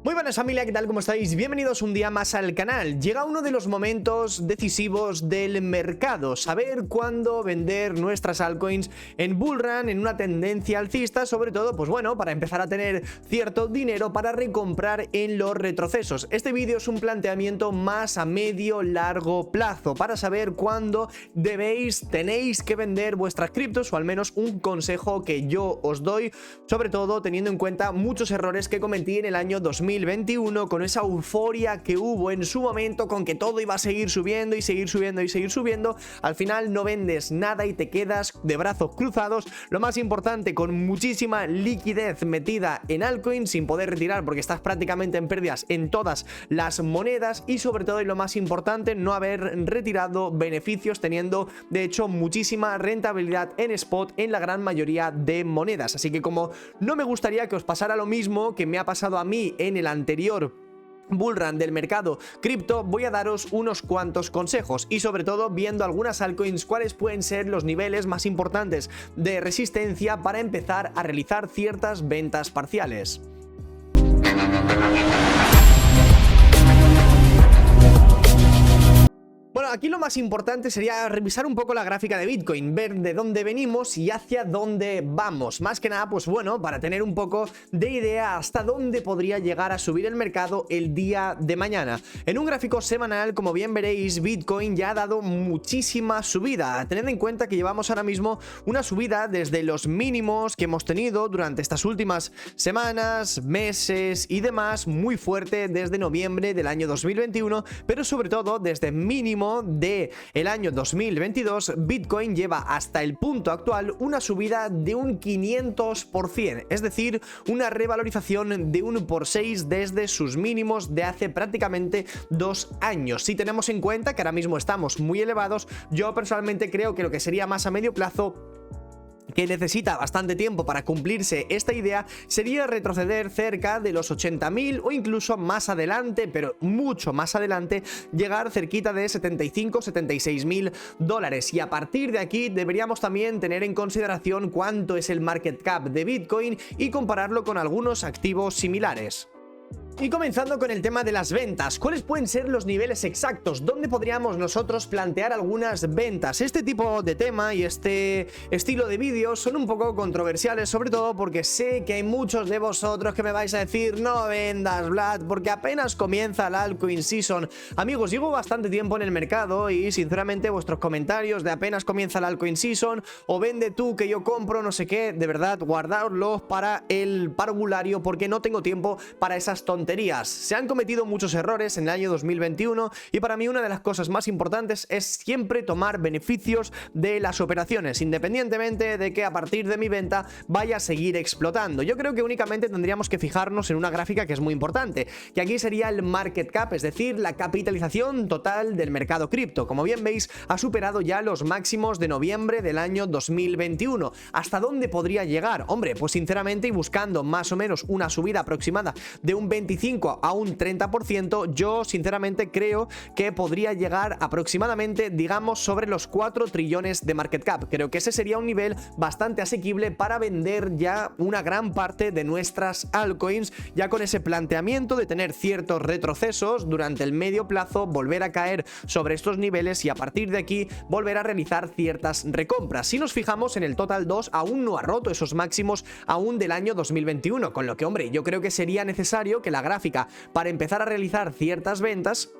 Muy buenas familia, ¿qué tal? ¿Cómo estáis? Bienvenidos un día más al canal. Llega uno de los momentos decisivos del mercado, saber cuándo vender nuestras altcoins en bullrun, en una tendencia alcista, sobre todo, pues bueno, para empezar a tener cierto dinero para recomprar en los retrocesos. Este vídeo es un planteamiento más a medio largo plazo, para saber cuándo tenéis que vender vuestras criptos, o al menos un consejo que yo os doy, sobre todo teniendo en cuenta muchos errores que cometí en el año 2021 con esa euforia que hubo en su momento, con que todo iba a seguir subiendo y seguir subiendo y seguir subiendo. Al final no vendes nada y te quedas de brazos cruzados. Lo más importante, con muchísima liquidez metida en altcoins sin poder retirar porque estás prácticamente en pérdidas en todas las monedas, y sobre todo, y lo más importante, no haber retirado beneficios, teniendo de hecho muchísima rentabilidad en spot en la gran mayoría de monedas. Así que, como no me gustaría que os pasara lo mismo que me ha pasado a mí en el anterior bullrun del mercado cripto, voy a daros unos cuantos consejos, y sobre todo viendo algunas altcoins cuáles pueden ser los niveles más importantes de resistencia para empezar a realizar ciertas ventas parciales. Bueno, aquí lo más importante sería revisar un poco la gráfica de Bitcoin, ver de dónde venimos y hacia dónde vamos. Más que nada, pues bueno, para tener un poco de idea hasta dónde podría llegar a subir el mercado el día de mañana. En un gráfico semanal, como bien veréis, Bitcoin ya ha dado muchísima subida. Tened en cuenta que llevamos ahora mismo una subida desde los mínimos que hemos tenido durante estas últimas semanas, meses y demás, muy fuerte desde noviembre del año 2021, pero sobre todo desde mínimo de el año 2022, Bitcoin lleva hasta el punto actual una subida de un 500%, es decir, una revalorización de 1 por 6 desde sus mínimos de hace prácticamente 2 años. Si tenemos en cuenta que ahora mismo estamos muy elevados, yo personalmente creo que lo que sería más a medio plazo, que necesita bastante tiempo para cumplirse esta idea, sería retroceder cerca de los 80.000 o incluso más adelante, pero mucho más adelante, llegar cerquita de 75-76.000 dólares. Y a partir de aquí deberíamos también tener en consideración cuánto es el market cap de Bitcoin y compararlo con algunos activos similares. Y comenzando con el tema de las ventas, ¿cuáles pueden ser los niveles exactos? ¿Dónde podríamos nosotros plantear algunas ventas? Este tipo de tema y este estilo de vídeos son un poco controversiales, sobre todo porque sé que hay muchos de vosotros que me vais a decir: no vendas, Vlad, porque apenas comienza la altcoin season. Amigos, llevo bastante tiempo en el mercado y sinceramente vuestros comentarios de apenas comienza la altcoin season o vende tú que yo compro no sé qué, de verdad, guardadlos para el parvulario, porque no tengo tiempo para esas tonterías. Se han cometido muchos errores en el año 2021 y para mí una de las cosas más importantes es siempre tomar beneficios de las operaciones, independientemente de que a partir de mi venta vaya a seguir explotando. Yo creo que únicamente tendríamos que fijarnos en una gráfica que es muy importante, que aquí sería el market cap, es decir, la capitalización total del mercado cripto. Como bien veis, ha superado ya los máximos de noviembre del año 2021. ¿Hasta dónde podría llegar? Hombre, pues sinceramente, y buscando más o menos una subida aproximada de un 25 a un 30%, yo sinceramente creo que podría llegar aproximadamente, digamos, sobre los 4 trillones de market cap. Creo que ese sería un nivel bastante asequible para vender ya una gran parte de nuestras altcoins, ya con ese planteamiento de tener ciertos retrocesos durante el medio plazo, volver a caer sobre estos niveles y a partir de aquí volver a realizar ciertas recompras. Si nos fijamos en el Total 2, aún no ha roto esos máximos aún del año 2021, con lo que, hombre, yo creo que sería necesario que la gráfica, para empezar a realizar ciertas ventas,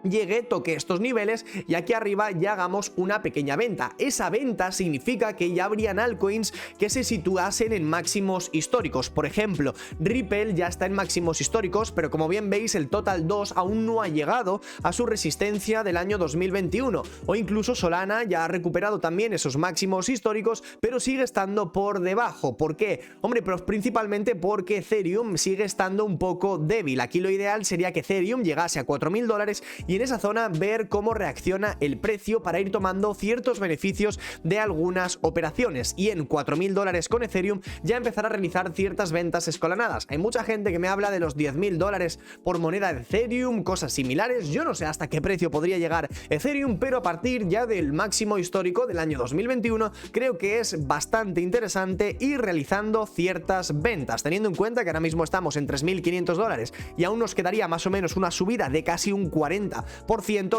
llegue, toque estos niveles y aquí arriba ya hagamos una pequeña venta. Esa venta significa que ya habrían altcoins que se situasen en máximos históricos. Por ejemplo, Ripple ya está en máximos históricos, pero como bien veis, el Total 2 aún no ha llegado a su resistencia del año 2021. O incluso Solana ya ha recuperado también esos máximos históricos, pero sigue estando por debajo. ¿Por qué? Hombre, pues principalmente porque Ethereum sigue estando un poco débil. Aquí lo ideal sería que Ethereum llegase a 4.000 dólares y y en esa zona ver cómo reacciona el precio para ir tomando ciertos beneficios de algunas operaciones, y en 4.000 dólares con Ethereum ya empezar a realizar ciertas ventas escalonadas. Hay mucha gente que me habla de los 10.000 dólares por moneda de Ethereum, cosas similares. Yo no sé hasta qué precio podría llegar Ethereum, pero a partir ya del máximo histórico del año 2021 creo que es bastante interesante ir realizando ciertas ventas, teniendo en cuenta que ahora mismo estamos en 3.500 dólares y aún nos quedaría más o menos una subida de casi un 40%.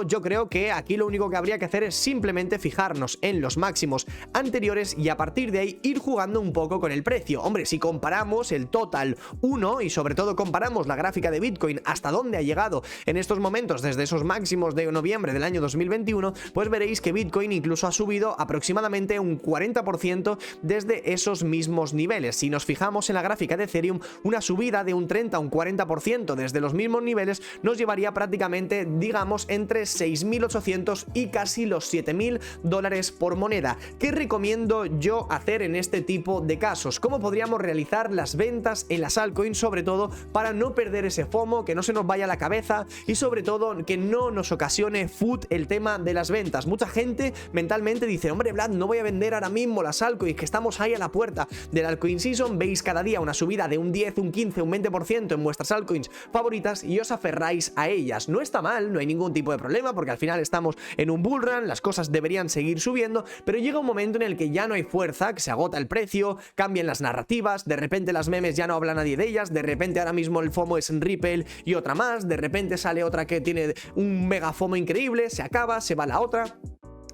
Yo creo que aquí lo único que habría que hacer es simplemente fijarnos en los máximos anteriores y a partir de ahí ir jugando un poco con el precio. Hombre, si comparamos el total 1 y sobre todo comparamos la gráfica de Bitcoin hasta dónde ha llegado en estos momentos desde esos máximos de noviembre del año 2021, pues veréis que Bitcoin incluso ha subido aproximadamente un 40% desde esos mismos niveles. Si nos fijamos en la gráfica de Ethereum, una subida de un 30 a un 40% desde los mismos niveles nos llevaría prácticamente, digamos, entre 6.800 y casi los 7.000 dólares por moneda. ¿Qué recomiendo yo hacer en este tipo de casos? ¿Cómo podríamos realizar las ventas en las altcoins, sobre todo para no perder ese FOMO, que no se nos vaya a la cabeza y sobre todo que no nos ocasione FUD el tema de las ventas? Mucha gente mentalmente dice, hombre Vlad, no voy a vender ahora mismo las altcoins, que estamos ahí a la puerta del altcoin season, veis cada día una subida de un 10, un 15, un 20% en vuestras altcoins favoritas y os aferráis a ellas. No está mal, no hay ningún tipo de problema porque al final estamos en un bull run, las cosas deberían seguir subiendo, pero llega un momento en el que ya no hay fuerza, que se agota el precio, cambian las narrativas, de repente las memes ya no habla nadie de ellas, de repente ahora mismo el FOMO es en Ripple y otra más, de repente sale otra que tiene un mega FOMO increíble, se acaba, se va la otra.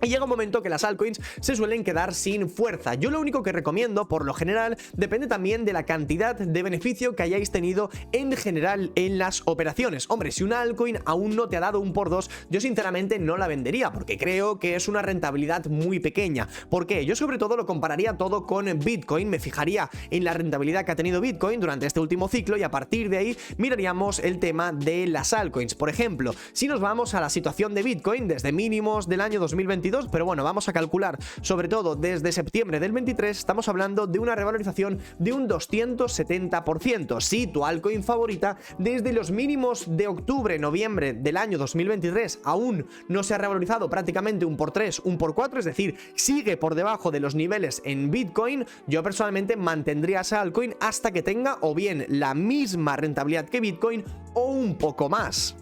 Y llega un momento que las altcoins se suelen quedar sin fuerza. Yo lo único que recomiendo, por lo general, depende también de la cantidad de beneficio que hayáis tenido en general en las operaciones. Hombre, si una altcoin aún no te ha dado un por dos, yo sinceramente no la vendería, porque creo que es una rentabilidad muy pequeña. ¿Por qué? Yo sobre todo lo compararía todo con Bitcoin, me fijaría en la rentabilidad que ha tenido Bitcoin durante este último ciclo y a partir de ahí miraríamos el tema de las altcoins. Por ejemplo, si nos vamos a la situación de Bitcoin desde mínimos del año 2022, pero bueno, vamos a calcular sobre todo desde septiembre del 23, estamos hablando de una revalorización de un 270%. Si tu altcoin favorita desde los mínimos de octubre, noviembre del año 2023 aún no se ha revalorizado prácticamente un por 3, un por 4, es decir, sigue por debajo de los niveles en Bitcoin, yo personalmente mantendría esa altcoin hasta que tenga o bien la misma rentabilidad que Bitcoin o un poco más.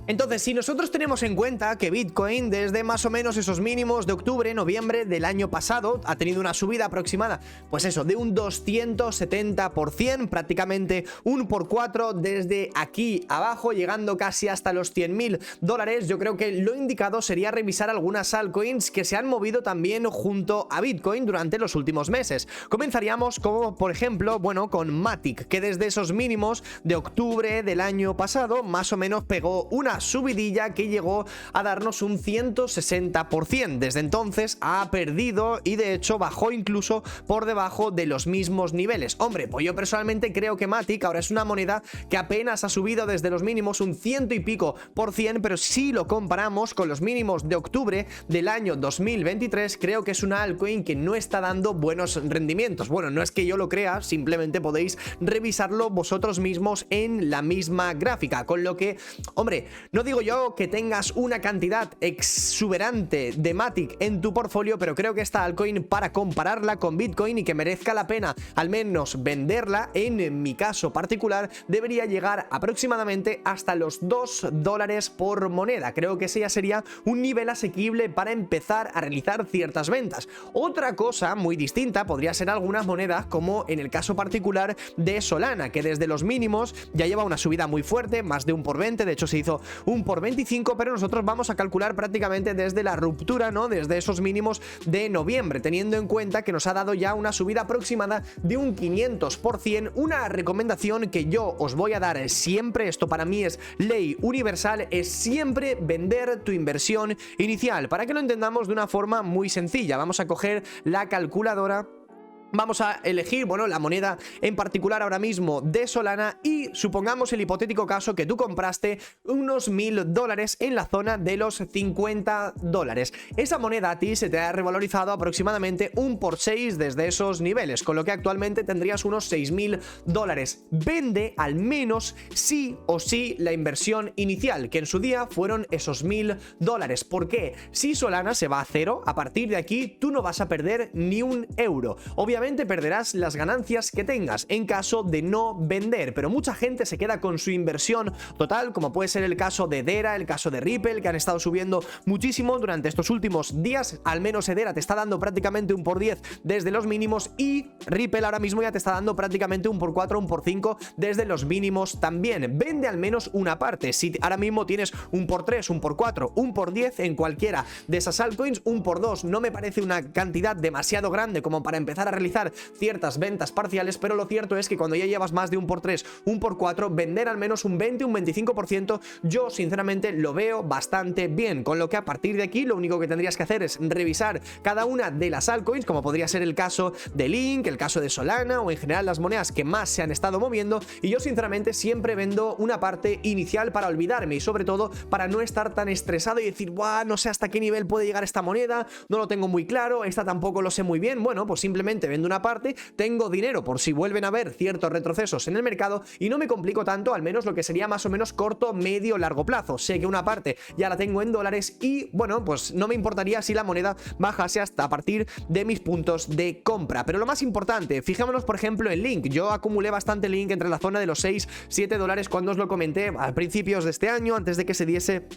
Entonces, si nosotros tenemos en cuenta que Bitcoin desde más o menos esos mínimos de octubre, noviembre del año pasado ha tenido una subida aproximada, pues eso, de un 270%, prácticamente un por 4 desde aquí abajo, llegando casi hasta los 100.000 dólares, yo creo que lo indicado sería revisar algunas altcoins que se han movido también junto a Bitcoin durante los últimos meses. Comenzaríamos como, por ejemplo, bueno, con Matic, que desde esos mínimos de octubre del año pasado, más o menos pegó una subidilla que llegó a darnos un 160%. Desde entonces ha perdido y de hecho bajó incluso por debajo de los mismos niveles. Hombre, pues yo personalmente creo que Matic ahora es una moneda que apenas ha subido desde los mínimos un 100 y pico por cien, pero si lo comparamos con los mínimos de octubre del año 2023, creo que es una altcoin que no está dando buenos rendimientos. Bueno, no es que yo lo crea, simplemente podéis revisarlo vosotros mismos en la misma gráfica, con lo que, hombre, no digo yo que tengas una cantidad exuberante de Matic en tu portfolio, pero creo que esta altcoin, para compararla con Bitcoin y que merezca la pena al menos venderla, en mi caso particular, debería llegar aproximadamente hasta los 2 dólares por moneda. Creo que ese ya sería un nivel asequible para empezar a realizar ciertas ventas. Otra cosa muy distinta podría ser algunas monedas, como en el caso particular de Solana, que desde los mínimos ya lleva una subida muy fuerte, más de un por 20, de hecho se hizo un por 25, pero nosotros vamos a calcular prácticamente desde la ruptura, ¿no? Desde esos mínimos de noviembre, teniendo en cuenta que nos ha dado ya una subida aproximada de un 500%. Una recomendación que yo os voy a dar siempre, esto para mí es ley universal, es siempre vender tu inversión inicial. Para que lo entendamos de una forma muy sencilla, vamos a coger la calculadora Vamos a elegir, bueno, la moneda en particular ahora mismo de Solana y supongamos el hipotético caso que tú compraste unos $1000 en la zona de los $50. Esa moneda a ti se te ha revalorizado aproximadamente un por 6 desde esos niveles, con lo que actualmente tendrías unos $6000. Vende al menos sí o sí la inversión inicial, que en su día fueron esos $1000. ¿Por qué? Si Solana se va a cero, a partir de aquí tú no vas a perder ni un euro. Obviamente perderás las ganancias que tengas en caso de no vender, pero mucha gente se queda con su inversión total, como puede ser el caso de Hedera, el caso de Ripple, que han estado subiendo muchísimo durante estos últimos días. Al menos Hedera te está dando prácticamente un por 10 desde los mínimos y Ripple ahora mismo ya te está dando prácticamente un por 4, un por 5 desde los mínimos también. Vende al menos una parte. Si ahora mismo tienes un por 3, un por 4, un por 10 en cualquiera de esas altcoins, un por 2 no me parece una cantidad demasiado grande como para empezar a realizar ciertas ventas parciales, pero lo cierto es que cuando ya llevas más de un por 3, un por 4, vender al menos un 20, un 25%, yo sinceramente lo veo bastante bien, con lo que a partir de aquí lo único que tendrías que hacer es revisar cada una de las altcoins, como podría ser el caso de Link, el caso de Solana o en general las monedas que más se han estado moviendo, y yo sinceramente siempre vendo una parte inicial para olvidarme y sobre todo para no estar tan estresado y decir, buah, no sé hasta qué nivel puede llegar esta moneda, no lo tengo muy claro, esta tampoco lo sé muy bien. Bueno, pues simplemente vendo una parte, tengo dinero por si vuelven a haber ciertos retrocesos en el mercado y no me complico tanto, al menos lo que sería más o menos corto, medio, largo plazo. Sé que una parte ya la tengo en dólares y bueno, pues no me importaría si la moneda bajase hasta a partir de mis puntos de compra. Pero lo más importante, fijémonos por ejemplo en Link. Yo acumulé bastante Link entre la zona de los 6, 7 dólares cuando os lo comenté a principios de este año, antes de que se diese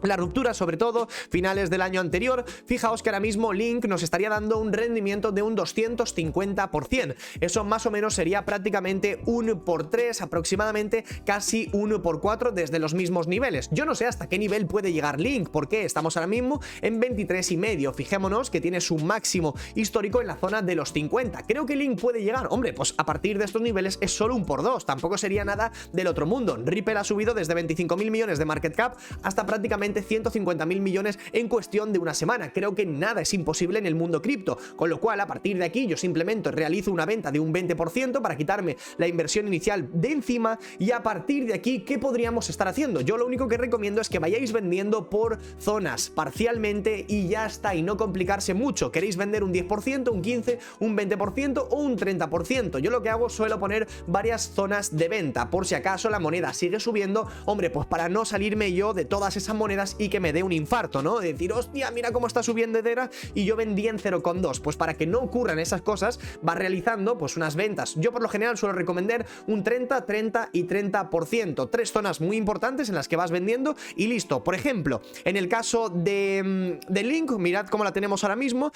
la ruptura, sobre todo finales del año anterior. Fijaos que ahora mismo Link nos estaría dando un rendimiento de un 250%. Eso más o menos sería prácticamente un por 3, aproximadamente casi 1 por 4 desde los mismos niveles. Yo no sé hasta qué nivel puede llegar Link, porque estamos ahora mismo en 23,5. Fijémonos que tiene su máximo histórico en la zona de los 50. Creo que Link puede llegar, hombre, pues a partir de estos niveles es solo un por 2, tampoco sería nada del otro mundo. Ripple ha subido desde 25.000 millones de market cap hasta prácticamente 150.000 millones en cuestión de una semana. Creo que nada es imposible en el mundo cripto, con lo cual a partir de aquí yo simplemente realizo una venta de un 20% para quitarme la inversión inicial de encima y a partir de aquí, ¿qué podríamos estar haciendo? Yo lo único que recomiendo es que vayáis vendiendo por zonas parcialmente y ya está, y no complicarse mucho. ¿Queréis vender un 10%, un 15%, un 20% o un 30%? Yo lo que hago, suelo poner varias zonas de venta por si acaso la moneda sigue subiendo, hombre, pues para no salirme yo de todas esas monedas y que me dé un infarto, ¿no? De decir, hostia, mira cómo está subiendo Hedera y yo vendí en 0,2. Pues para que no ocurran esas cosas, va realizando pues unas ventas. Yo por lo general suelo recomendar un 30, 30 y 30%. Tres zonas muy importantes en las que vas vendiendo y listo. Por ejemplo, en el caso de Link, mirad cómo la tenemos ahora mismo.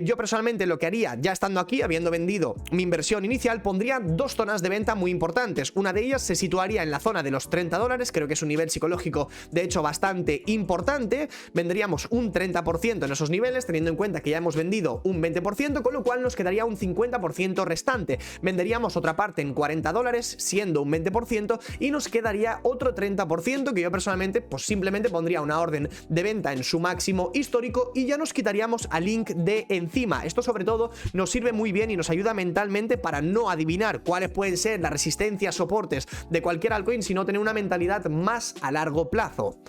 Yo personalmente lo que haría, ya estando aquí, habiendo vendido mi inversión inicial, pondría dos zonas de venta muy importantes. Una de ellas se situaría en la zona de los $30, creo que es un nivel psicológico de hecho bastante importante. Vendríamos un 30% en esos niveles, teniendo en cuenta que ya hemos vendido un 20%, con lo cual nos quedaría un 50% restante. Venderíamos otra parte en $40, siendo un 20%, y nos quedaría otro 30% que yo personalmente pues simplemente pondría una orden de venta en su máximo histórico y ya nos quitaríamos a Link de encima. Esto sobre todo nos sirve muy bien y nos ayuda mentalmente para no adivinar cuáles pueden ser las resistencias, soportes de cualquier altcoin, sino tener una mentalidad más a largo plazo.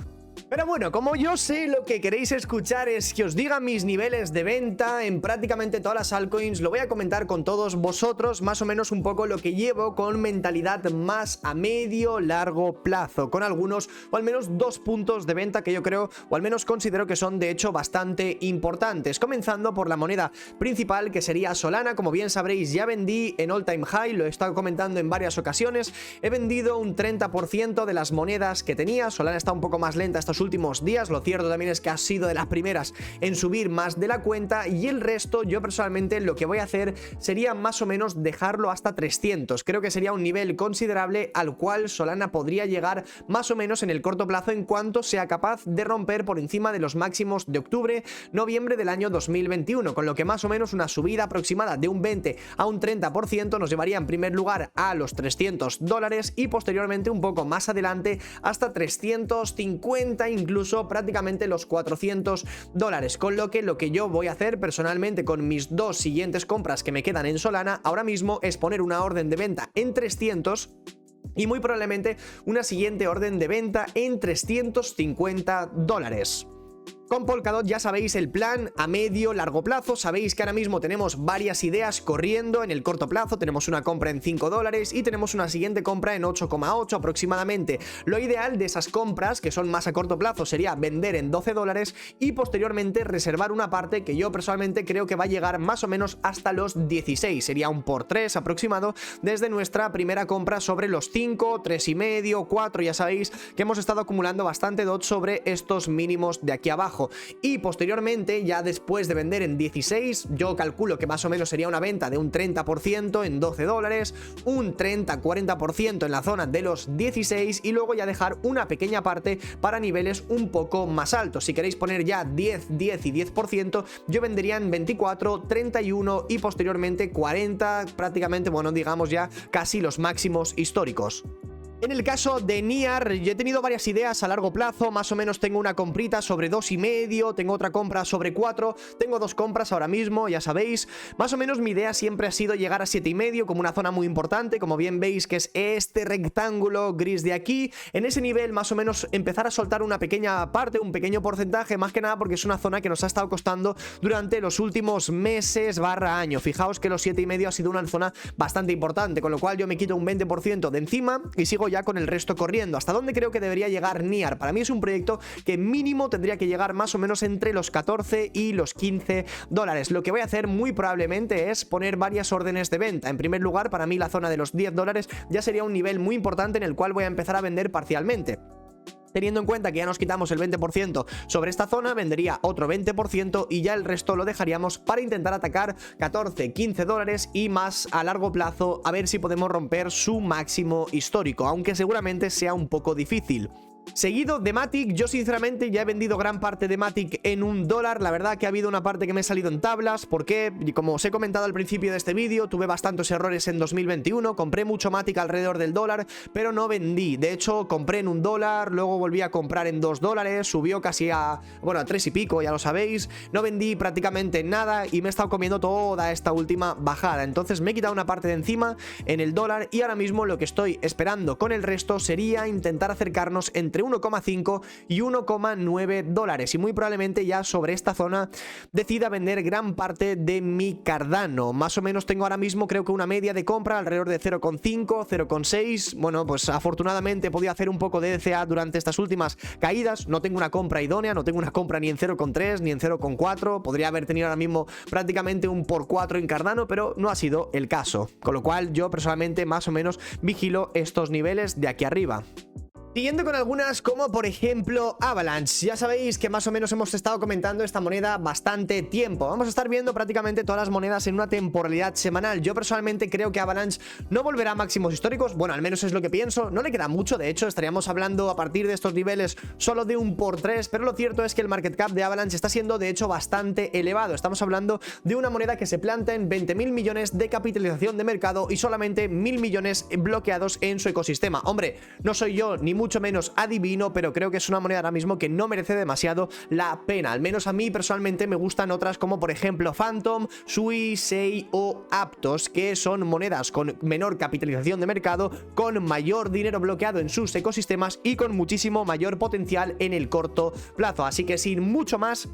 Pero bueno, como yo sé lo que queréis escuchar es que os diga mis niveles de venta en prácticamente todas las altcoins, lo voy a comentar con todos vosotros, más o menos un poco lo que llevo con mentalidad más a medio largo plazo, con algunos o al menos dos puntos de venta que yo creo o al menos considero que son de hecho bastante importantes, comenzando por la moneda principal que sería Solana. Como bien sabréis, ya vendí en all time high, lo he estado comentando en varias ocasiones, he vendido un 30% de las monedas que tenía. Solana está un poco más lenta estos últimos días, lo cierto también es que ha sido de las primeras en subir más de la cuenta, y el resto yo personalmente lo que voy a hacer sería más o menos dejarlo hasta 300. Creo que sería un nivel considerable al cual Solana podría llegar más o menos en el corto plazo en cuanto sea capaz de romper por encima de los máximos de octubre, noviembre del año 2021, con lo que más o menos una subida aproximada de un 20 a un 30% nos llevaría en primer lugar a los $300 y posteriormente un poco más adelante hasta 350 venta incluso prácticamente los 400 dólares, con lo que yo voy a hacer personalmente con mis dos siguientes compras que me quedan en Solana ahora mismo es poner una orden de venta en 300 y muy probablemente una siguiente orden de venta en 350 dólares. Con Polkadot ya sabéis el plan a medio, largo plazo. Sabéis que ahora mismo tenemos varias ideas corriendo. En el corto plazo tenemos una compra en 5 dólares y tenemos una siguiente compra en 8,8 aproximadamente. Lo ideal de esas compras, que son más a corto plazo, sería vender en 12 dólares y posteriormente reservar una parte que yo personalmente creo que va a llegar más o menos hasta los 16. Sería un por 3 aproximado desde nuestra primera compra sobre los 5, 3,5, 4. Ya sabéis que hemos estado acumulando bastante DOT sobre estos mínimos de aquí abajo. Y posteriormente, ya después de vender en 16, yo calculo que más o menos sería una venta de un 30% en 12 dólares, un 30-40% en la zona de los 16 y luego ya dejar una pequeña parte para niveles un poco más altos. Si queréis poner ya 10, 10 y 10%, yo vendería en 24, 31 y posteriormente 40, prácticamente, bueno, digamos ya casi los máximos históricos. En el caso de NIAR, yo he tenido varias ideas a largo plazo, más o menos tengo una comprita sobre 2,5, tengo otra compra sobre 4, tengo dos compras ahora mismo, ya sabéis. Más o menos mi idea siempre ha sido llegar a 7,5 como una zona muy importante, como bien veis que es este rectángulo gris de aquí. En ese nivel más o menos empezar a soltar una pequeña parte, un pequeño porcentaje, más que nada porque es una zona que nos ha estado costando durante los últimos meses barra año. Fijaos que los 7,5 ha sido una zona bastante importante, con lo cual yo me quito un 20% de encima y sigo ya con el resto corriendo. ¿Hasta dónde creo que debería llegar NIAR? Para mí es un proyecto que mínimo tendría que llegar más o menos entre los 14 y los 15 dólares. Lo que voy a hacer muy probablemente es poner varias órdenes de venta. En primer lugar, para mí la zona de los 10 dólares ya sería un nivel muy importante en el cual voy a empezar a vender parcialmente. Teniendo en cuenta que ya nos quitamos el 20% sobre esta zona, vendería otro 20% y ya el resto lo dejaríamos para intentar atacar 14, 15 dólares y más a largo plazo, a ver si podemos romper su máximo histórico, aunque seguramente sea un poco difícil. Seguido de Matic, yo sinceramente ya he vendido gran parte de Matic en $1. La verdad que ha habido una parte que me ha salido en tablas, porque como os he comentado al principio de este vídeo, tuve bastantes errores en 2021, compré mucho Matic alrededor del $1, pero no vendí. De hecho, compré en $1, luego volví a comprar en $2, subió casi a 3 y pico, ya lo sabéis. No vendí prácticamente nada y me he estado comiendo toda esta última bajada. Entonces me he quitado una parte de encima en el $, y ahora mismo lo que estoy esperando con el resto sería intentar acercarnos entre 1,5 y 1,9 dólares y muy probablemente ya sobre esta zona decida vender gran parte de mi Cardano. Más o menos tengo ahora mismo creo que una media de compra alrededor de 0,5, 0,6. Bueno, pues afortunadamente he podido hacer un poco de DCA durante estas últimas caídas. No tengo una compra idónea, no tengo una compra ni en 0,3 ni en 0,4. Podría haber tenido ahora mismo prácticamente un por 4 en Cardano, pero no ha sido el caso, con lo cual yo personalmente más o menos vigilo estos niveles de aquí arriba. Siguiendo con algunas como por ejemplo Avalanche. Ya sabéis que más o menos hemos estado comentando esta moneda bastante tiempo. Vamos a estar viendo prácticamente todas las monedas en una temporalidad semanal. Yo personalmente creo que Avalanche no volverá a máximos históricos. Bueno, al menos es lo que pienso. No le queda mucho, de hecho estaríamos hablando a partir de estos niveles solo de un por 3, pero lo cierto es que el market cap de Avalanche está siendo de hecho bastante elevado. Estamos hablando de una moneda que se planta en 20.000 millones de capitalización de mercado y solamente 1.000 millones bloqueados en su ecosistema. Hombre, no soy yo ni mucho menos adivino, pero creo que es una moneda ahora mismo que no merece demasiado la pena. Al menos a mí personalmente me gustan otras como por ejemplo Phantom, Sui, Sei o Aptos, que son monedas con menor capitalización de mercado, con mayor dinero bloqueado en sus ecosistemas y con muchísimo mayor potencial en el corto plazo. Así que sin mucho más,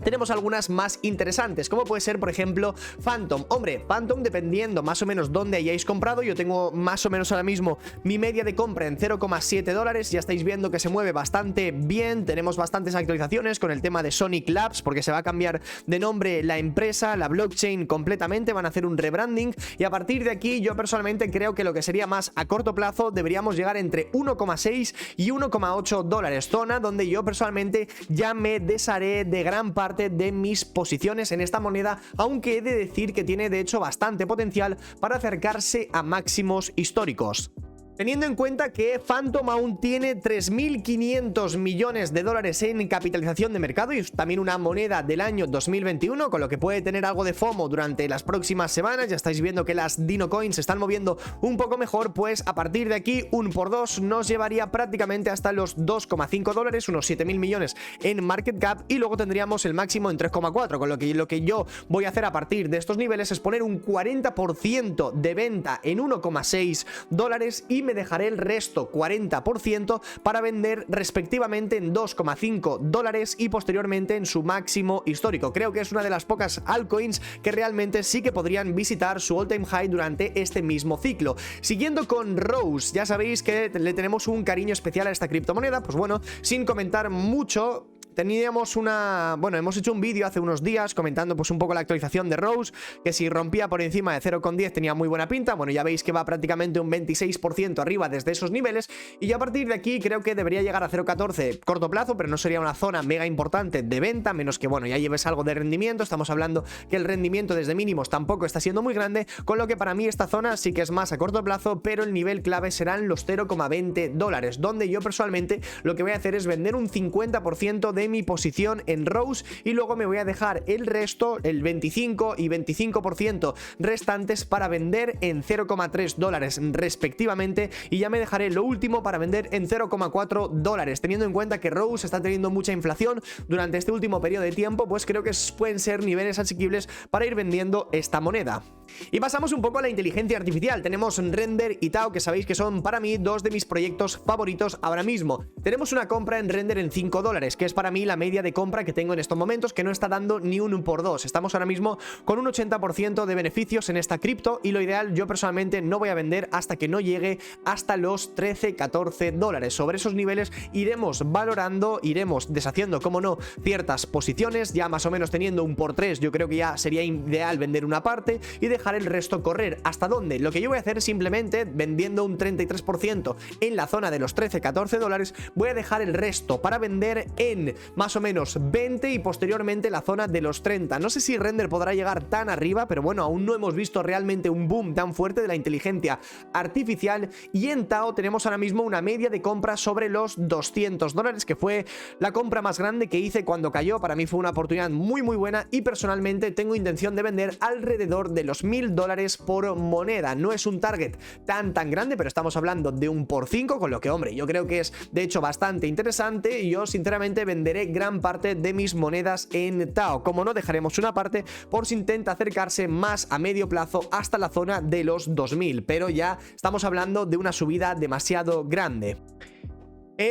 tenemos algunas más interesantes, como puede ser, por ejemplo, Phantom. Hombre, Phantom, dependiendo más o menos dónde hayáis comprado, yo tengo más o menos ahora mismo mi media de compra en 0,7 dólares. Ya estáis viendo que se mueve bastante bien. Tenemos bastantes actualizaciones con el tema de Sonic Labs, porque se va a cambiar de nombre la empresa, la blockchain completamente. Van a hacer un rebranding y a partir de aquí yo personalmente creo que lo que sería más a corto plazo deberíamos llegar entre 1,6 y 1,8 dólares. Zona donde yo personalmente ya me desharé de gran parte de mis posiciones en esta moneda, aunque he de decir que tiene de hecho bastante potencial para acercarse a máximos históricos. Teniendo en cuenta que Phantom aún tiene 3.500 millones de dólares en capitalización de mercado y es también una moneda del año 2021, con lo que puede tener algo de FOMO durante las próximas semanas. Ya estáis viendo que las Dino Coins se están moviendo un poco mejor, pues a partir de aquí un por dos nos llevaría prácticamente hasta los 2,5 dólares, unos 7.000 millones en market cap, y luego tendríamos el máximo en 3,4, con lo que yo voy a hacer a partir de estos niveles es poner un 40% de venta en 1,6 dólares y me dejaré el resto 40% para vender respectivamente en 2,5 dólares y posteriormente en su máximo histórico. Creo que es una de las pocas altcoins que realmente sí que podrían visitar su all time high durante este mismo ciclo. Siguiendo con Rose, ya sabéis que le tenemos un cariño especial a esta criptomoneda. Pues bueno, sin comentar mucho, teníamos hemos hecho un vídeo hace unos días comentando pues un poco la actualización de Rose, que si rompía por encima de 0,10 tenía muy buena pinta. Bueno, ya veis que va prácticamente un 26% arriba desde esos niveles, y ya a partir de aquí creo que debería llegar a 0,14 corto plazo, pero no sería una zona mega importante de venta, menos que bueno, ya lleves algo de rendimiento. Estamos hablando que el rendimiento desde mínimos tampoco está siendo muy grande, con lo que para mí esta zona sí que es más a corto plazo, pero el nivel clave serán los 0,20 dólares, donde yo personalmente lo que voy a hacer es vender un 50% de mi posición en Rose y luego me voy a dejar el resto, el 25 y 25% restantes, para vender en 0,3 dólares respectivamente, y ya me dejaré lo último para vender en 0,4 dólares. Teniendo en cuenta que Rose está teniendo mucha inflación durante este último periodo de tiempo, pues creo que pueden ser niveles asequibles para ir vendiendo esta moneda. Y pasamos un poco a la inteligencia artificial. Tenemos Render y Tao, que sabéis que son para mí dos de mis proyectos favoritos ahora mismo. Tenemos una compra en Render en 5 dólares, que es para mí la media de compra que tengo en estos momentos, que no está dando ni un por dos. Estamos ahora mismo con un 80% de beneficios en esta cripto, y lo ideal, yo personalmente no voy a vender hasta que no llegue hasta los 13-14 dólares. Sobre esos niveles iremos valorando, iremos deshaciendo, como no, ciertas posiciones, ya más o menos teniendo un por 3, yo creo que ya sería ideal vender una parte y dejar el resto correr. ¿Hasta dónde? Lo que yo voy a hacer es simplemente vendiendo un 33% en la zona de los 13-14 dólares, voy a dejar el resto para vender en más o menos 20 y posteriormente la zona de los 30. No sé si Render podrá llegar tan arriba, pero bueno, aún no hemos visto realmente un boom tan fuerte de la inteligencia artificial. Y en Tao tenemos ahora mismo una media de compra sobre los 200 dólares, que fue la compra más grande que hice cuando cayó. Para mí fue una oportunidad muy buena, y personalmente tengo intención de vender alrededor de los 1.000 dólares por moneda. No es un target tan grande, pero estamos hablando de un por 5, con lo que, hombre, yo creo que es de hecho bastante interesante, y yo sinceramente venderé gran parte de mis monedas en Tao. Como no, dejaremos una parte por si intenta acercarse más a medio plazo hasta la zona de los 2000, pero ya estamos hablando de una subida demasiado grande.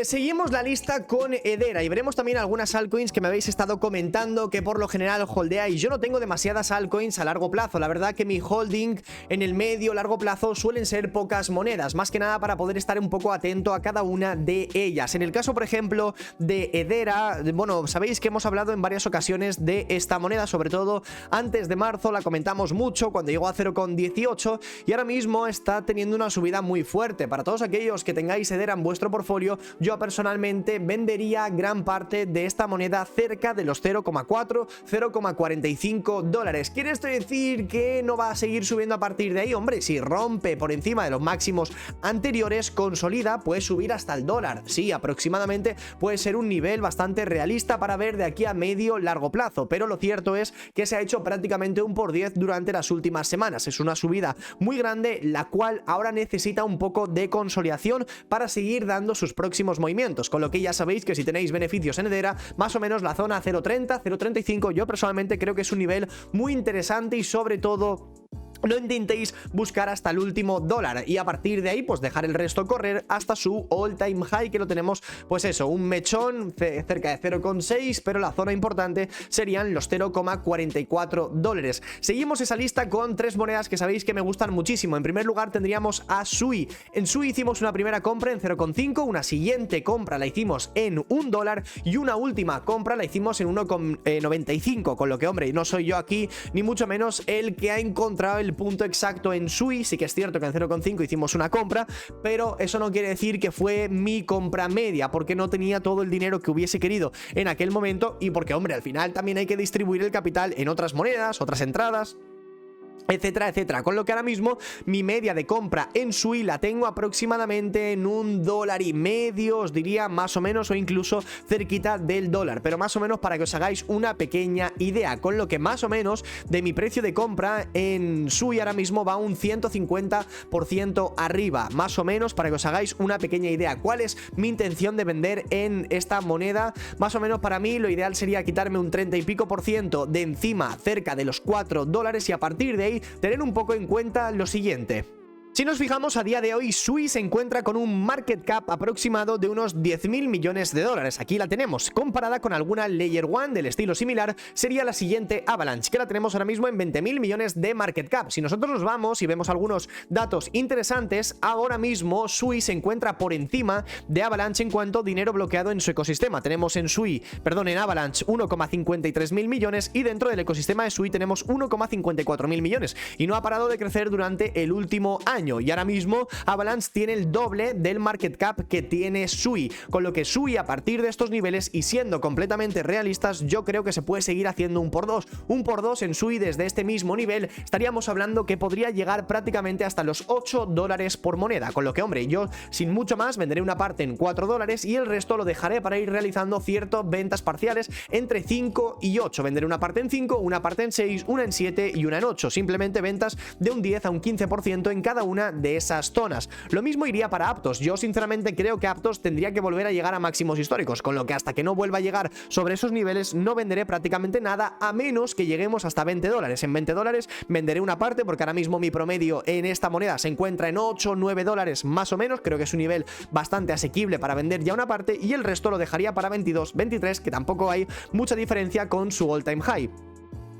Seguimos la lista con Hedera y veremos también algunas altcoins que me habéis estado comentando que por lo general holdeáis. Yo no tengo demasiadas altcoins a largo plazo. La verdad que mi holding en el medio largo plazo suelen ser pocas monedas, más que nada para poder estar un poco atento a cada una de ellas. En el caso, por ejemplo, de Hedera, bueno, sabéis que hemos hablado en varias ocasiones de esta moneda, sobre todo antes de marzo la comentamos mucho cuando llegó a 0,18, y ahora mismo está teniendo una subida muy fuerte. Para todos aquellos que tengáis Hedera en vuestro portfolio, yo personalmente vendería gran parte de esta moneda cerca de los 0,4, 0,45 dólares. ¿Quiere esto decir que no va a seguir subiendo a partir de ahí? Hombre, si rompe por encima de los máximos anteriores, consolida, puede subir hasta el dólar. Sí, aproximadamente puede ser un nivel bastante realista para ver de aquí a medio largo plazo, pero lo cierto es que se ha hecho prácticamente un por 10 durante las últimas semanas. Es una subida muy grande, la cual ahora necesita un poco de consolidación para seguir dando sus próximos movimientos, con lo que ya sabéis que si tenéis beneficios en Hedera, más o menos la zona 0,30, 0,35, yo personalmente creo que es un nivel muy interesante, y sobre todo no intentéis buscar hasta el último dólar, y a partir de ahí pues dejar el resto correr hasta su all time high, que lo tenemos pues eso, un mechón cerca de 0,6, pero la zona importante serían los 0,44 dólares. Seguimos esa lista con tres monedas que sabéis que me gustan muchísimo. En primer lugar tendríamos a Sui. En Sui hicimos una primera compra en 0,5, una siguiente compra la hicimos en $1 y una última compra la hicimos en 1,95, con lo que, hombre, no soy yo aquí ni mucho menos el que ha encontrado el punto exacto en Sui. Sí que es cierto que en 0,5 hicimos una compra, pero eso no quiere decir que fue mi compra media, porque no tenía todo el dinero que hubiese querido en aquel momento, y porque, hombre, al final también hay que distribuir el capital en otras monedas, otras entradas. etcétera, etcétera. Con lo que ahora mismo mi media de compra en SUI la tengo aproximadamente en $1.50, os diría, más o menos, o incluso cerquita del dólar, pero más o menos para que os hagáis una pequeña idea. Con lo que más o menos de mi precio de compra en SUI ahora mismo va un 150% arriba, más o menos, para que os hagáis una pequeña idea. ¿Cuál es mi intención de vender en esta moneda? Más o menos para mí lo ideal sería quitarme un 30 y pico por ciento de encima, cerca de los $4, y a partir de ahí tener un poco en cuenta lo siguiente. Si nos fijamos, a día de hoy SUI se encuentra con un market cap aproximado de unos 10.000 millones de dólares. Aquí la tenemos. Comparada con alguna Layer 1 del estilo similar, sería la siguiente Avalanche, que la tenemos ahora mismo en 20.000 millones de market cap. Si nosotros nos vamos y vemos algunos datos interesantes, ahora mismo SUI se encuentra por encima de Avalanche en cuanto a dinero bloqueado en su ecosistema. Tenemos en en Avalanche 1,53 mil millones, y dentro del ecosistema de SUI tenemos 1,54 mil millones. Y no ha parado de crecer durante el último año. Y ahora mismo Avalanche tiene el doble del market cap que tiene SUI, con lo que SUI, a partir de estos niveles y siendo completamente realistas, yo creo que se puede seguir haciendo un por dos. Un por dos en SUI desde este mismo nivel, estaríamos hablando que podría llegar prácticamente hasta los $8 por moneda, con lo que, hombre, yo sin mucho más venderé una parte en $4 y el resto lo dejaré para ir realizando ciertas ventas parciales entre 5 y 8. Venderé una parte en 5, una parte en 6, una en 7 y una en 8. Simplemente ventas de un 10 a un 15% en cada una de esas zonas. Lo mismo iría para Aptos. Yo sinceramente creo que Aptos tendría que volver a llegar a máximos históricos, con lo que hasta que no vuelva a llegar sobre esos niveles no venderé prácticamente nada, a menos que lleguemos hasta $20. En $20 venderé una parte, porque ahora mismo mi promedio en esta moneda se encuentra en 8 o $9 más o menos. Creo que es un nivel bastante asequible para vender ya una parte, y el resto lo dejaría para 22, 23, que tampoco hay mucha diferencia con su all time high.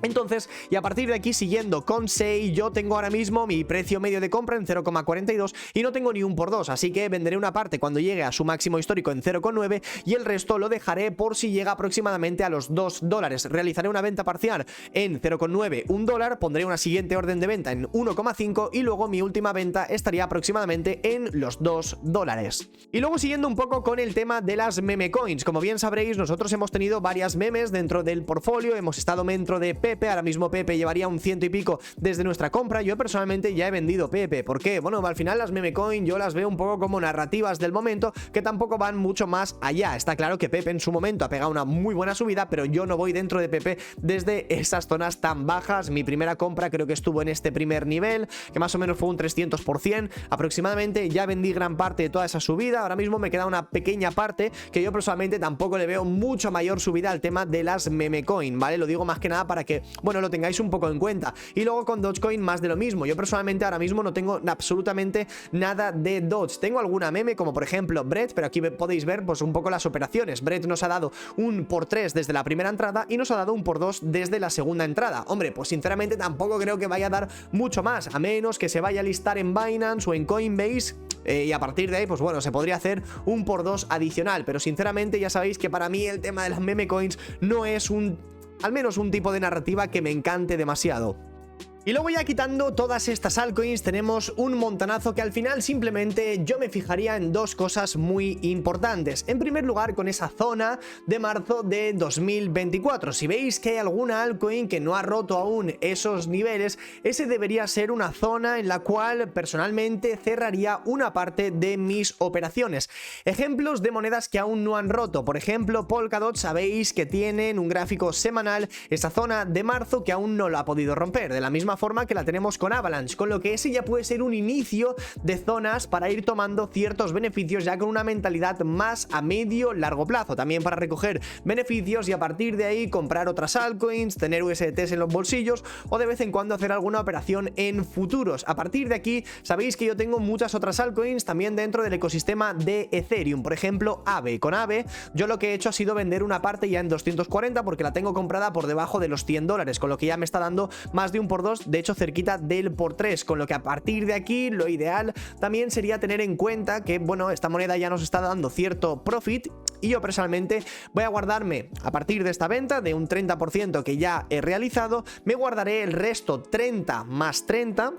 Entonces, y a partir de aquí, siguiendo con SEI, yo tengo ahora mismo mi precio medio de compra en 0,42 y no tengo ni un por dos, así que venderé una parte cuando llegue a su máximo histórico en 0,9 y el resto lo dejaré por si llega aproximadamente a los $2. Realizaré una venta parcial en 0,9, $1, pondré una siguiente orden de venta en 1,5 y luego mi última venta estaría aproximadamente en los $2. Y luego, siguiendo un poco con el tema de las meme coins, como bien sabréis, nosotros hemos tenido varias memes dentro del portfolio, hemos estado dentro de Pepe. Ahora mismo Pepe llevaría un 100 y pico desde nuestra compra. Yo personalmente ya he vendido Pepe. ¿Por qué? Bueno, al final las meme coin yo las veo un poco como narrativas del momento, que tampoco van mucho más allá. Está claro que Pepe en su momento ha pegado una muy buena subida, pero yo no voy dentro de Pepe desde esas zonas tan bajas. Mi primera compra creo que estuvo en este primer nivel, que más o menos fue un 300% aproximadamente. Ya vendí gran parte de toda esa subida. Ahora mismo me queda una pequeña parte que yo personalmente tampoco le veo mucho mayor subida al tema de las meme coin, ¿vale? Lo digo más que nada para que, bueno, lo tengáis un poco en cuenta. Y luego con Dogecoin más de lo mismo. Yo personalmente ahora mismo no tengo absolutamente nada de Doge. Tengo alguna meme como por ejemplo Bread, pero aquí podéis ver pues un poco las operaciones. Bread nos ha dado un por 3 desde la primera entrada y nos ha dado un por 2 desde la segunda entrada. Hombre, pues sinceramente tampoco creo que vaya a dar mucho más, a menos que se vaya a listar en Binance o en Coinbase. Y a partir de ahí, pues bueno, se podría hacer un por 2 adicional. Pero sinceramente ya sabéis que para mí el tema de las meme coins no es al menos un tipo de narrativa que me encante demasiado. Y luego, ya quitando todas estas altcoins, tenemos un montonazo que al final simplemente yo me fijaría en dos cosas muy importantes. En primer lugar, con esa zona de marzo de 2024. Si veis que hay alguna altcoin que no ha roto aún esos niveles, ese debería ser una zona en la cual personalmente cerraría una parte de mis operaciones. Ejemplos de monedas que aún no han roto. Por ejemplo, Polkadot, sabéis que tienen un gráfico semanal, esa zona de marzo que aún no lo ha podido romper. De la misma forma que la tenemos con Avalanche, con lo que ese ya puede ser un inicio de zonas para ir tomando ciertos beneficios ya con una mentalidad más a medio largo plazo, también para recoger beneficios y a partir de ahí comprar otras altcoins, tener USDTs en los bolsillos o de vez en cuando hacer alguna operación en futuros. A partir de aquí sabéis que yo tengo muchas otras altcoins también dentro del ecosistema de Ethereum, por ejemplo Aave. Con Aave yo lo que he hecho ha sido vender una parte ya en 240 porque la tengo comprada por debajo de los $100, con lo que ya me está dando más de un por 2, de hecho cerquita del por 3, con lo que a partir de aquí lo ideal también sería tener en cuenta que, bueno, esta moneda ya nos está dando cierto profit y yo personalmente voy a guardarme a partir de esta venta de un 30% que ya he realizado, me guardaré el resto 30 más 30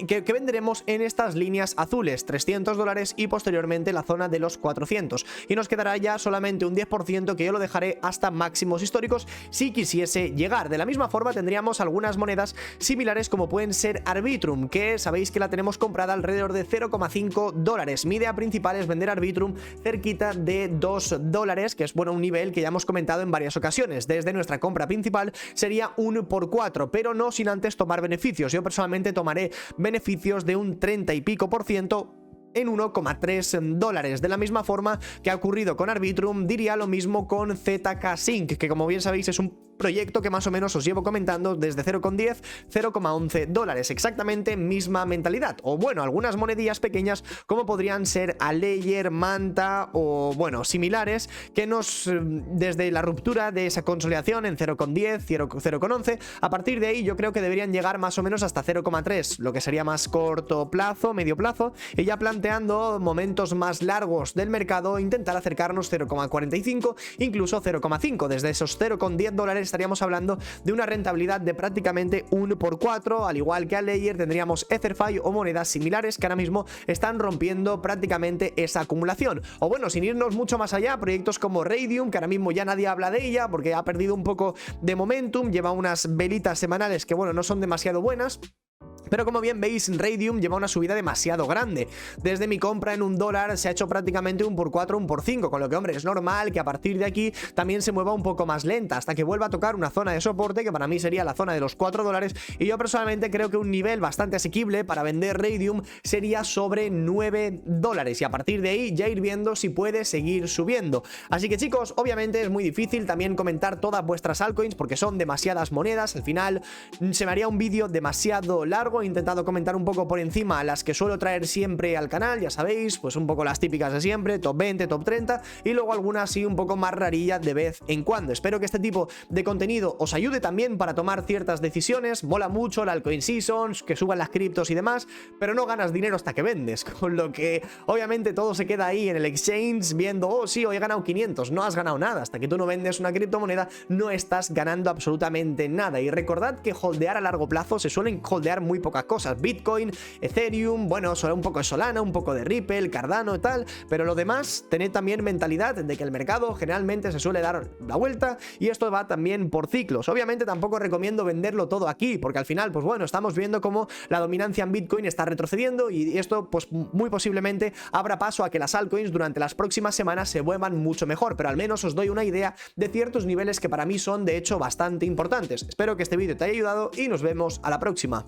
que venderemos en estas líneas azules, $300 y posteriormente la zona de los 400, y nos quedará ya solamente un 10% que yo lo dejaré hasta máximos históricos si quisiese llegar. De la misma forma tendríamos algunas monedas similares como pueden ser Arbitrum, que sabéis que la tenemos comprada alrededor de $0,5. Mi idea principal es vender Arbitrum cerquita de $2, que es bueno, un nivel que ya hemos comentado en varias ocasiones. Desde nuestra compra principal sería un por 4, pero no sin antes tomar beneficios. Yo personalmente tomaré beneficios de un 30 y pico por ciento en $1,3. De la misma forma que ha ocurrido con Arbitrum, diría lo mismo con ZK Sync, que como bien sabéis es un proyecto que más o menos os llevo comentando desde 0,10, $0,11, exactamente misma mentalidad, o bueno, algunas monedillas pequeñas como podrían ser Alayer, Manta o bueno, similares, que nos, desde la ruptura de esa consolidación en 0,10, 0,11, a partir de ahí yo creo que deberían llegar más o menos hasta 0,3, lo que sería más corto plazo, medio plazo, y ya planteando momentos más largos del mercado, intentar acercarnos 0,45, incluso 0,5, desde esos $0,10 estaríamos hablando de una rentabilidad de prácticamente 1 por 4, al igual que a Layer tendríamos Etherfi o monedas similares que ahora mismo están rompiendo prácticamente esa acumulación. O bueno, sin irnos mucho más allá, proyectos como Raydium, que ahora mismo ya nadie habla de ella porque ha perdido un poco de momentum, lleva unas velitas semanales que bueno, no son demasiado buenas. Pero como bien veis, Raydium lleva una subida demasiado grande. Desde mi compra en $1 se ha hecho prácticamente un por 4, un por 5, con lo que, hombre, es normal que a partir de aquí también se mueva un poco más lenta, hasta que vuelva a tocar una zona de soporte, que para mí sería la zona de los $4, y yo personalmente creo que un nivel bastante asequible para vender Raydium sería sobre $9, y a partir de ahí ya ir viendo si puede seguir subiendo. Así que chicos, obviamente es muy difícil también comentar todas vuestras altcoins, porque son demasiadas monedas, al final se me haría un vídeo demasiado largo. He intentado comentar un poco por encima las que suelo traer siempre al canal, ya sabéis, pues un poco las típicas de siempre, top 20, top 30, y luego algunas así un poco más rarillas de vez en cuando. Espero que este tipo de contenido os ayude también para tomar ciertas decisiones. Mola mucho la altcoin seasons, que suban las criptos y demás, pero no ganas dinero hasta que vendes, con lo que obviamente todo se queda ahí en el exchange viendo, oh sí, hoy he ganado 500, no has ganado nada, hasta que tú no vendes una criptomoneda no estás ganando absolutamente nada. Y recordad que holdear a largo plazo se suelen holdear muy pocas cosas, Bitcoin, Ethereum, bueno, solo un poco de Solana, un poco de Ripple, Cardano y tal, pero lo demás, tened también mentalidad de que el mercado generalmente se suele dar la vuelta y esto va también por ciclos. Obviamente tampoco recomiendo venderlo todo aquí, porque al final, pues bueno, estamos viendo cómo la dominancia en Bitcoin está retrocediendo y esto, pues muy posiblemente abra paso a que las altcoins durante las próximas semanas se muevan mucho mejor, pero al menos os doy una idea de ciertos niveles que para mí son de hecho bastante importantes. Espero que este vídeo te haya ayudado y nos vemos a la próxima.